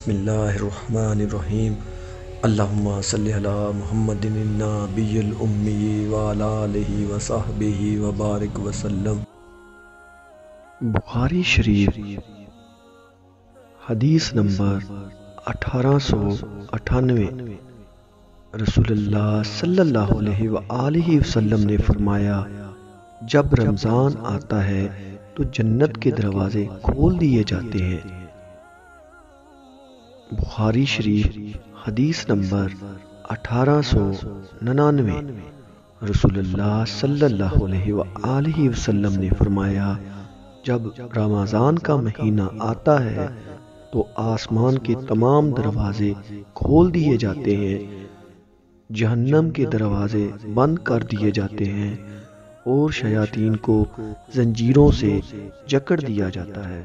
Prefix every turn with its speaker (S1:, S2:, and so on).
S1: بسم اللہ الرحمن الرحیم۔ اللہم صلی علی محمد النبی الامی وعلی آلہ وصحبہ وبارک وسلم۔ بخاری شریف حدیث نمبر 1898۔ رسول اللہ صلی اللہ علیہ وآلہ وسلم نے فرمایا، جب رمضان آتا ہے تو جنت کے دروازے کھول دیے جاتے ہیں۔ بخاری شریف حدیث نمبر 1899۔ رسول اللہ صلی اللہ علیہ وآلہ وسلم نے فرمایا، جب رمضان کا مہینہ آتا ہے تو آسمان کے تمام دروازے کھول دیے جاتے ہیں، جہنم کے دروازے بند کر دیے جاتے ہیں اور شیاطین کو زنجیروں سے جکڑ دیا جاتا ہے۔